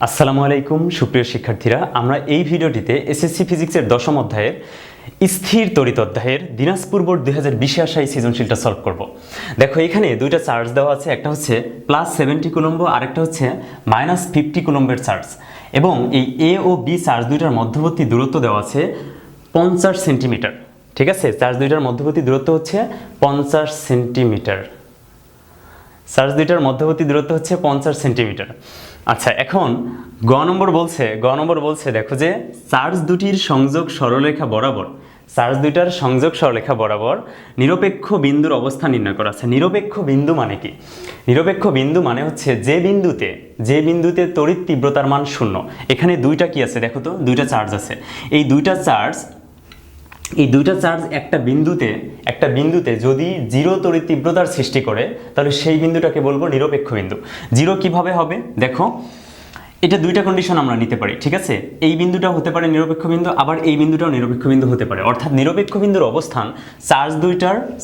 আসসালামু আলাইকুম সুপ্রিয় শিক্ষার্থীরা, আমরা এই ভিডিওটিতে এসএসসি ফিজিক্সের দশম অধ্যায়ের স্থির তড়িৎ অধ্যায়ের দিনাজপুর বোর্ড 2020 আসা এই সৃজনশীলটা সলভ করব। দেখো এখানে দুইটা চার্জ দেওয়া আছে, একটা হচ্ছে +70 কুলম্ব আর একটা হচ্ছে -50 কুলম্বের চার্জ, এবং এই এ ও বি চার্জ দুইটার মধ্যবর্তী দূরত্ব দেওয়া আছে 50 সেন্টিমিটার। ঠিক আছে, চার্জ দুইটার মধ্যবর্তী দূরত্ব হচ্ছে 50 সেন্টিমিটার। চার্জ দুইটার মধ্যবর্তী দূরত্ব হচ্ছে 50 সেন্টিমিটার। আচ্ছা, এখন গ নম্বর বলছে দেখো যে চার্জ দুটির সংযোগ সরলরেখা বরাবর, চার্জ দুইটার সংযোগ সরলরেখা বরাবর নিরপেক্ষ বিন্দুর অবস্থান নির্ণয় করা আছে। নিরপেক্ষ বিন্দু মানে কি? নিরপেক্ষ বিন্দু মানে হচ্ছে যে বিন্দুতে তড়িৎ তীব্রতার মান 0। এখানে দুইটা কি আছে দেখো তো, দুইটা চার্জ আছে। এই দুইটা চার্জ একটা বিন্দুতে যদি জিরো তড়িৎ তীব্রতার সৃষ্টি করে, তাহলে সেই বিন্দুটাকে বলবো নিরপেক্ষ বিন্দু। জিরো কিভাবে হবে দেখো, এটা দুইটা কন্ডিশন আমরা নিতে পারি। ঠিক আছে, এই বিন্দুটা হতে পারে নিরপেক্ষ বিন্দু, আবার এই বিন্দুটাও নিরপেক্ষ বিন্দু হতে পারে। অর্থাৎ নিরপেক্ষ বিন্দুর অবস্থান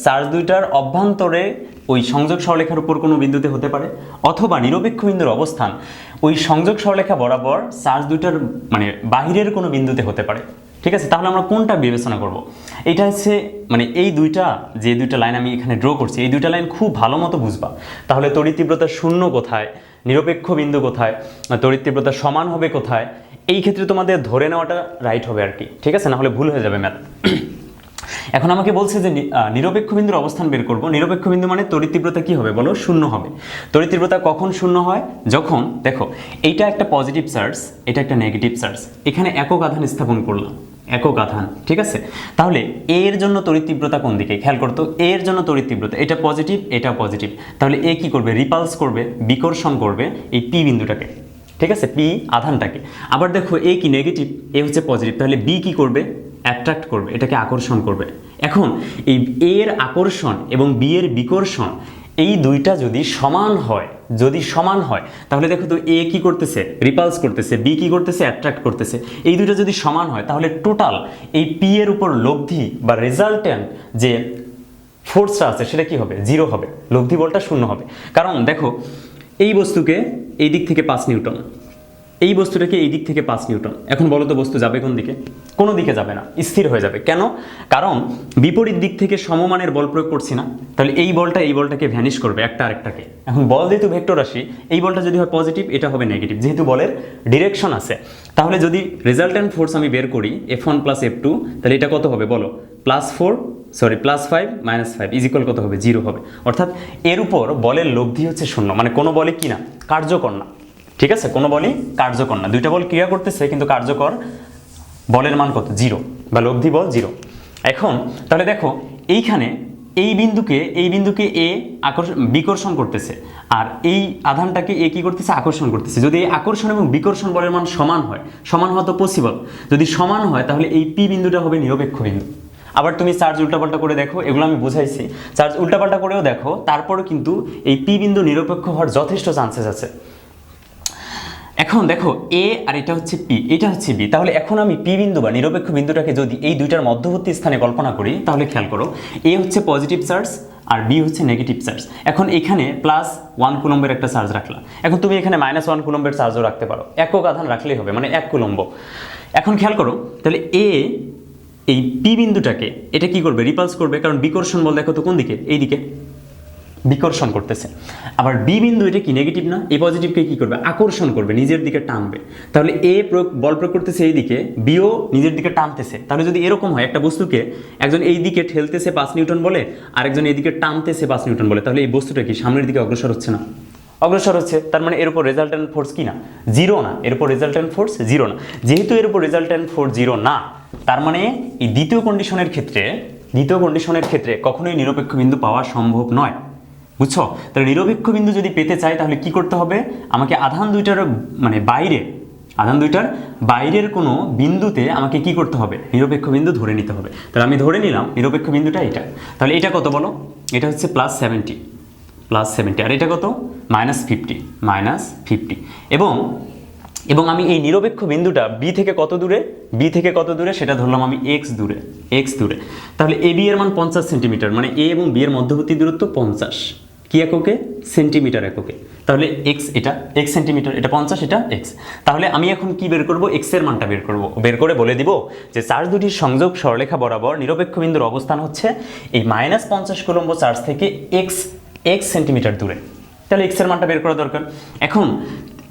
চার্জ দুইটার অভ্যন্তরে ওই সংযোগ সরলরেখার উপর কোনো বিন্দুতে হতে পারে, অথবা নিরপেক্ষ বিন্দুর অবস্থান ওই সংযোগ সরলরেখা বরাবর চার্জ দুইটার মানে বাহিরের কোনো বিন্দুতে হতে পারে। ঠিক আছে, তাহলে আমরা কোনটা বিবেচনা করব? এটা হচ্ছে মানে এই দুইটা লাইন আমি এখানে ড্র করছি, এই দুইটা লাইন খুব ভালো মতো বুঝবা, তাহলে তড়িৎ তীব্রতা 0 কোথায়, নিরপেক্ষ বিন্দু কোথায়, তড়িৎ তীব্রতা সমান হবে কোথায়, এই ক্ষেত্রে তোমাদের ধরে নেওয়াটা রাইট হবে আর কি। ঠিক আছে, না হলে ভুল হয়ে যাবে ম্যাথ। এখন আমাকে বলছে যে নিরপেক্ষ বিন্দুর অবস্থান বের করব। নিরপেক্ষ বিন্দু মানে তড়িৎ তীব্রতা কি হবে বলো? 0 হবে। তড়িৎ তীব্রতা কখন 0 হয়? যখন দেখো এইটা একটা পজিটিভ চার্জ, এটা একটা নেগেটিভ চার্জ, এখানে একক আধান স্থাপন করলাম, একক আধান। ঠিক আছে, তাহলে এর জন্য তড়িৎ তীব্রতা কোন দিকে খেয়াল করতো, এর জন্য তড়িৎ তীব্রতা এটা পজিটিভ, এটা পজিটিভ, তাহলে এ কি করবে? রিপালস করবে, বিকর্ষণ করবে এই পি বিন্দুটাকে। ঠিক আছে, পি আধানটাকে। আবার দেখো এ কি নেগেটিভ, এ হচ্ছে পজিটিভ, তাহলে বি কি করবে? অ্যাট্রাক্ট করবে, এটাকে আকর্ষণ করবে। এখন এই এর আকর্ষণ এবং বি এর বিকর্ষণ এই দুইটা যদি সমান হয় তাহলে দেখো তো এ কি করতেছে? রিপালস করতেছে, বি কি করতেছে? অ্যাট্রাক্ট করতেছে। এই দুইটা যদি সমান হয় তাহলে টোটাল এই পি এর উপর লব্ধি বা রেজাল্ট্যান্ট যে ফোর্সটা আছে সেটা কি হবে? 0 হবে, লব্ধি বলটা 0 হবে। কারণ দেখো এই বস্তুকে এই দিক থেকে 5 নিউটন, এই বস্তুটাকে এই দিক থেকে 5 নিউটন। এখন বলো তো বস্তু যাবে কোন দিকে? কোনো দিকে যাবে না, স্থির হয়ে যাবে। কেন? কারণ বিপরীত দিক থেকে সমমানের বল প্রয়োগ করছি না, তাহলে এই বলটাকে ভ্যানিশ করবে একটা আরেকটাকে। এখন বল যেহেতু ভেক্টর রাশি, এই বলটা যদি হয় পজিটিভ, এটা হবে নেগেটিভ, যেহেতু বলের ডিরেকশন আছে। তাহলে যদি রেজাল্ট্যান্ট ফোর্স আমি বের করি F1 + F2, তাহলে এটা কত হবে বলো? +5 - 5 ইজিক্যাল কত হবে? 0 হবে। অর্থাৎ এর উপর বলের লব্ধি হচ্ছে 0, মানে কোনো বলে কি না? কার্যকর না। ঠিক আছে, কোনো বলই কার্যকর না। দুইটা বল ক্রিয়া করতেছে কিন্তু কার্যকর বলের মান কত? 0, বা লব্ধি বল 0। এখন তাহলে দেখো এইখানে এই বিন্দুকে এ বিকর্ষণ করতেছে, আর এই আধানটাকে এ কি করতেছে? আকর্ষণ করতেছে। যদি এই আকর্ষণ এবং বিকর্ষণ বলের মান সমান হওয়া তো পসিবল। যদি সমান হয় তাহলে এই পি বিন্দুটা হবে নিরপেক্ষ বিন্দু। আবার তুমি চার্জ উল্টাপাল্টা করে দেখো, এগুলো আমি বুঝাইছি, চার্জ উল্টাপাল্টা করেও দেখো, তারপরেও কিন্তু এই পি বিন্দু নিরপেক্ষ হওয়ার যথেষ্ট চান্সেস আছে। এখন দেখো এ আর এটা হচ্ছে পি, এটা হচ্ছে বি, তাহলে এখন আমি পি বিন্দু বা নিরপেক্ষ বিন্দুটাকে যদি এই দুইটার মধ্যবর্তী স্থানে কল্পনা করি, তাহলে খেয়াল করো এ হচ্ছে পজিটিভ চার্জ আর বি হচ্ছে নেগেটিভ চার্জ। এখন এখানে +1 কুলম্বের একটা চার্জ রাখলাম, এখন তুমি এখানে -1 কুলম্বের চার্জও রাখতে পারো, একক আধান রাখলেই হবে, মানে 1 কুলম্ব। এখন খেয়াল করো তাহলে এই পি বিন্দুটাকে এটা কি করবে? রিপালস করবে, কারণ বিকর্ষণ বল দেখো তো কোন দিকে? এই দিকে বিকর্ষণ করতেছে। আবার বি বিন্দু এটা কি নেগেটিভ না? এই পজিটিভকে কি করবে? আকর্ষণ করবে, নিজের দিকে টানবে। তাহলে এ বল প্রয়োগ করতেছে এই দিকে, বিও নিজের দিকে টানতেছে। তাহলে যদি এরকম হয় একটা বস্তুকে একজন এই দিকে ঠেলতেছে 5 নিউটন বলে, আরেকজন এই দিকে টানতেছে 5 নিউটন বলে, তাহলে এই বস্তুটা কি সামনের দিকে অগ্রসর হচ্ছে না? অগ্রসর হচ্ছে। তার মানে এর উপর রেজাল্ট্যান্ট ফোর্স কি না? 0 না। এর উপর রেজাল্ট্যান্ট ফোর্স 0 না। যেহেতু এর উপর রেজাল্ট্যান্ট ফোর্স 0 না, তার মানে এই দ্বিতীয় কন্ডিশনের ক্ষেত্রে কখনোই নিরপেক্ষ বিন্দু পাওয়া সম্ভব নয়। বুঝছো? তাহলে নিরপেক্ষ বিন্দু যদি পেতে চাই তাহলে কি করতে হবে? আমাকে আধান দুইটার বাইরের কোনো বিন্দুতে আমাকে কি করতে হবে? নিরপেক্ষ বিন্দু ধরে নিতে হবে। তাহলে আমি ধরে নিলাম নিরপেক্ষ বিন্দুটা এটা। তাহলে এটা কত বলো? এটা হচ্ছে +70, আর এটা কত? -50, এবং আমি এই নিরপেক্ষ বিন্দুটা বি থেকে কত দূরে সেটা ধরলাম আমি x দূরে। তাহলে এ বি এর মান 50 সেন্টিমিটার, মানে এ এবং বি এর মধ্যবর্তী দূরত্ব 50, কি এককে? সেন্টিমিটার এককে। তাহলে এক্স, এটা এক্স সেন্টিমিটার, এটা 50, এটা এক্স। তাহলে আমি এখন কি বের করব? এক্স এর মানটা বের করব। বের করে বলে দিব যে চার্জ দুটির সংযোগ সরলরেখা বরাবর নিরপেক্ষ বিন্দুর অবস্থান হচ্ছে এই -50 কুলম্ব চার্জ থেকে এক্স সেন্টিমিটার দূরে। তাহলে এক্স এর মানটা বের করা দরকার। এখন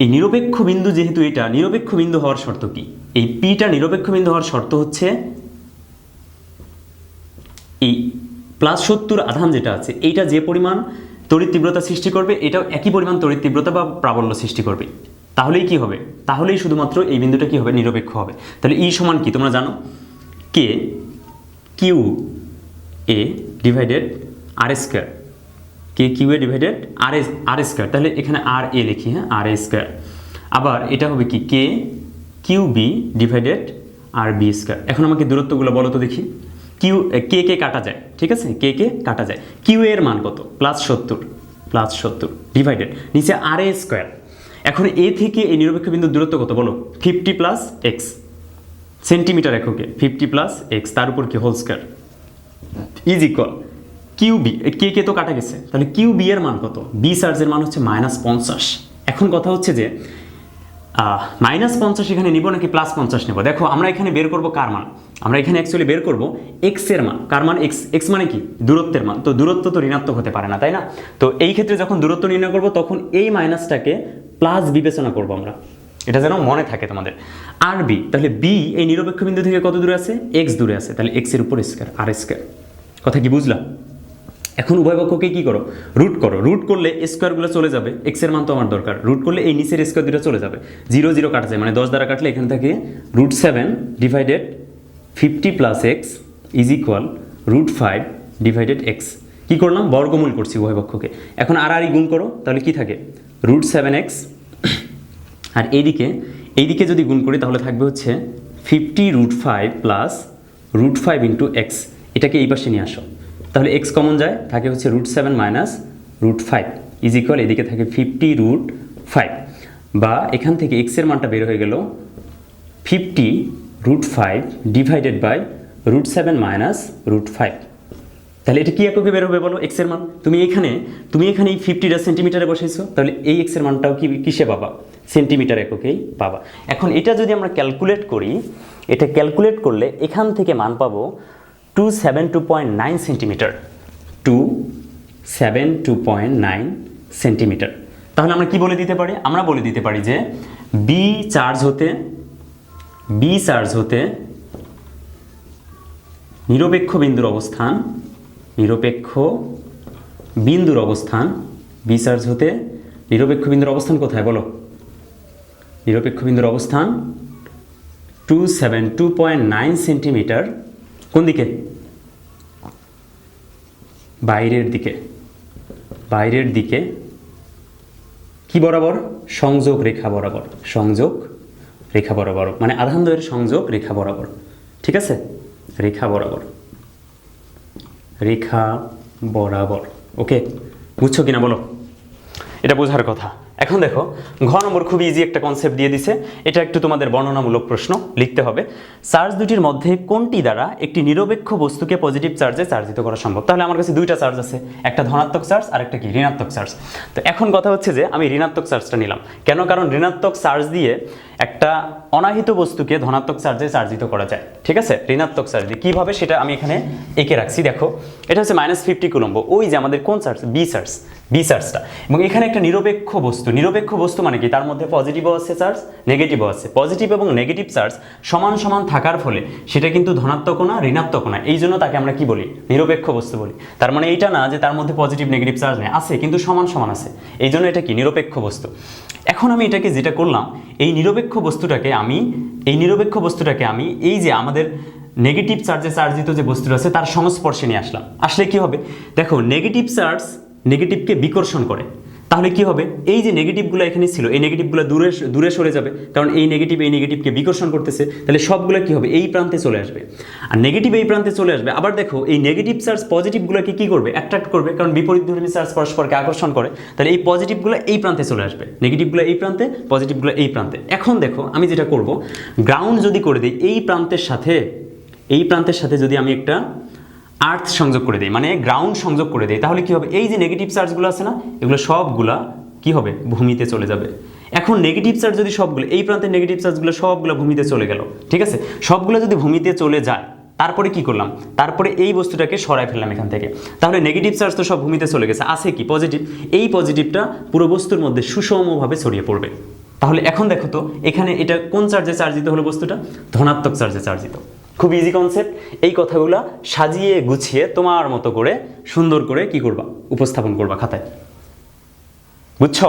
এই নিরপেক্ষ বিন্দু, যেহেতু এটা নিরপেক্ষ বিন্দু হওয়ার শর্ত কি? এই পিটা নিরপেক্ষ বিন্দু হওয়ার শর্ত হচ্ছে এই +70 আধান যেটা আছে, এইটা যে পরিমাণ তড়িৎ তীব্রতা সৃষ্টি করবে, এটাও একই পরিমাণ তড়িৎ তীব্রতা বা প্রাবল্য সৃষ্টি করবে। তাহলেই কি হবে? তাহলেই শুধুমাত্র এই বিন্দুটা কি হবে? নিরপেক্ষ হবে। তাহলে ই সমান কি তোমরা জানো? কে কিউ এ ডিভাইডেড আর স্কোয়ার, কে কিউ এ ডিভাইডেড আর স্কোয়ার। তাহলে এখানে আর এ লিখি, হ্যাঁ, আর এ স্কোয়ার। আবার এটা হবে কি? কে কিউ বি ডিভাইডেড আর বি স্কোয়ার। এখন আমাকে দূরত্বগুলো বলো তো দেখি। কে কাটা যায়, ঠিক আছে, কে কাটা যায়। কিউ এর মান কত? +70 ডিভাইডেড নিচে আর এ স্কোয়ার। এখন এ থেকে এই নিরপেক্ষ বিন্দুর দূরত্ব কত বলো? 50 + x সেন্টিমিটার এককে, 50 + x, তার উপর কি whole square is equal Q B. কে তো কাটা গেছে, তাহলে কিউ বি এর মান কত? বি চার্জের মান হচ্ছে -50। এখন কথা হচ্ছে যে -50 এখানে নিব নাকি +50 নেব? দেখো আমরা এখানে বের করব কার মান? আমরা এখানে অ্যাকচুয়ালি বের করব এক্স এর মান। কার মান? এক্স মানে কি? দূরত্বের মান। তো দূরত্ব তো ঋণাত্মক হতে পারে না, তাই না? তো এই ক্ষেত্রে যখন দূরত্ব নির্ণয় করব তখন এই মাইনাসটাকে প্লাস বিবেচনা করব আমরা, এটা যেন মনে থাকে তোমাদের। আর বি, তাহলে বি এই নিরপেক্ষ বিন্দু থেকে কত দূরে আছে? এক্স দূরে আছে, তাহলে এক্স এর উপর স্কয়ার, আর স্কয়ার। কথা কি বুঝলা? এখন উভয় পক্ষকে কি করো? রুট করো। রুট করলে স্কোয়ারগুলো চলে যাবে, এক্স এর মান তো আমার দরকার। রুট করলে এই নিচের স্কোয়ার দুটো চলে যাবে, 0 0 কাটা যায়, মানে 10 দ্বারা কাটলে এখানে থাকে √7 divided 50 + x is equal √5 divided x। কি করলাম? বর্গমূল করছি উভয় পক্ষকে। এখন আর গুণ করো, তাহলে কি থাকে? √7x। আর এইদিকে যদি গুণ করি তাহলে থাকবে হচ্ছে 50√5 + √5 × x। এটাকে এই পাশে নিয়ে আসো, তাহলে x কমন যায়, থাকে হচ্ছে √7 - √5 ইজ ইকুয়াল, এদিকে থাকে 50√5, বা এখান থেকে x এর মানটা বের হয়ে গেল 50√5 ডিভাইডেড বাই √7 - √5। তাহলে এটা কি এককে বের হবে বলো? x এর মান। তুমি এখানে এই 50টা সেন্টিমিটারে বসাইছো, তাহলে এই x এর মানটাও কিসে পাবা? সেন্টিমিটার এককেই পাবা। এখন এটা যদি আমরা ক্যালকুলেট করি, এটা ক্যালকুলেট করলে এখান থেকে মান পাবো 272.9 সেন্টিমিটার, 272.9 সেন্টিমিটার। তাহলে আমরা কি বলে দিতে পারি? আমরা বলে দিতে পারি যে বি চার্জ হতে নিরপেক্ষ বিন্দুর অবস্থান, বি চার্জ হতে নিরপেক্ষ বিন্দুর অবস্থান কোথায় বলো? নিরপেক্ষ বিন্দুর অবস্থান 272.9 সেন্টিমিটার। কোন দিকে? বাইরের দিকে কি বরাবর? সংযোগ রেখা বরাবর, মানে আধানদ্বয়ের সংযোগ রেখা বরাবর, ঠিক আছে? রেখা বরাবর, ওকে, বুঝছো কিনা বলো? এটা বোঝার কথা। এখন দেখো, ঘ নম্বর খুব ইজি একটা কনসেপ্ট দিয়ে দিছে। এটা একটু তোমাদের বর্ণনামূলক প্রশ্ন লিখতে হবে। চার্জ দুটির মধ্যে কোনটি দ্বারা একটি নিরপেক্ষ বস্তুকে পজিটিভ চার্জে চার্জিত করা সম্ভব? তাহলে আমার কাছে দুইটা চার্জ আছে, একটা ধনাত্মক চার্জ আর একটা কি? ঋণাত্মক চার্জ। তো এখন কথা হচ্ছে যে আমি ঋণাত্মক চার্জটা নিলাম। কেন? কারণ ঋণাত্মক চার্জ দিয়ে একটা অনাহিত বস্তুকে ধনাত্মক চার্জে চার্জিত করা যায়, ঠিক আছে? ঋণাত্মক চার্জ দিয়ে কীভাবে সেটা আমি এখানে এঁকে রাখছি, দেখো। এটা হচ্ছে -50 কুলম্ব, ওই যে আমাদের কোন চার্জ? বি চার্জটা। এবং এখানে একটা নিরপেক্ষ বস্তু মানে কি? তার মধ্যে পজিটিভও আছে চার্জ, নেগেটিভও আছে। পজিটিভ এবং নেগেটিভ চার্জ সমান সমান থাকার ফলে সেটা কিন্তু ধনাত্মকও না, ঋণাত্মকও না। এই জন্য তাকে আমরা কি বলি? নিরপেক্ষ বস্তু বলি। তার মানে এইটা না যে তার মধ্যে পজিটিভ নেগেটিভ চার্জ নেই, আছে, কিন্তু সমান সমান আছে। এই জন্য এটা কি? নিরপেক্ষ বস্তু। এখন আমি এটাকে যেটা করলাম, এই নিরপেক্ষ বস্তুটাকে আমি এই যে আমাদের নেগেটিভ চার্জে চার্জিত যে বস্তুটা আছে তার সংস্পর্শে নিয়ে আসলাম। আসলে কি হবে? দেখো, নেগেটিভ চার্জ নেগেটিভকে বিকর্ষণ করে। তাহলে কি হবে? এই যে নেগেটিভগুলো এখানে ছিল, এই নেগেটিভগুলো দূরে সরে যাবে, কারণ এই নেগেটিভকে বিকর্ষণ করতেছে। তাহলে সবগুলো কি হবে? এই প্রান্তে চলে আসবে, আর নেগেটিভ এই প্রান্তে চলে আসবে। আবার দেখো, এই নেগেটিভ চার্জ পজিটিভগুলোকে কি করবে? অ্যাট্রাক্ট করবে, কারণ বিপরীতধর্মী চার্জ পরস্পরকে আকর্ষণ করে। তাহলে এই পজিটিভগুলো এই প্রান্তে চলে আসবে, নেগেটিভগুলো এই প্রান্তে, পজিটিভগুলো এই প্রান্তে। এখন দেখো, আমি যেটা করব, গ্রাউন্ড যদি করে দিই এই প্রান্তের সাথে যদি আমি একটা আর্থ সংযোগ করে দিই, মানে গ্রাউন্ড সংযোগ করে দিই, তাহলে কি হবে? এই যে নেগেটিভ চার্জগুলো আছে না, এগুলো সবগুলা কি হবে, ভূমিতে চলে যাবে। এখন নেগেটিভ চার্জ যদি সবগুলো, এই প্রান্তের নেগেটিভ চার্জগুলো সবগুলো ভূমিতে চলে গেল, ঠিক আছে, সবগুলো যদি ভূমিতে চলে যায়, তারপরে কি করলাম, তারপরে এই বস্তুটাকে সরাই ফেললাম এখান থেকে, তাহলে নেগেটিভ চার্জ তো সব ভূমিতে চলে গেছে, আছে কি পজিটিভ, এই পজিটিভটা পুরো বস্তুর মধ্যে সুষমভাবে ছড়িয়ে পড়বে। তাহলে এখন দেখো তো এখানে এটা কোন চার্জে চার্জিত হলো, বস্তুটা ধনাত্মক চার্জে চার্জিত। খুব ইজি কনসেপ্ট। এই কথাগুলা সাজিয়ে গুছিয়ে তোমার মতো করে সুন্দর করে কি করবা, উপস্থাপন করবা খাতায়, বুঝছো?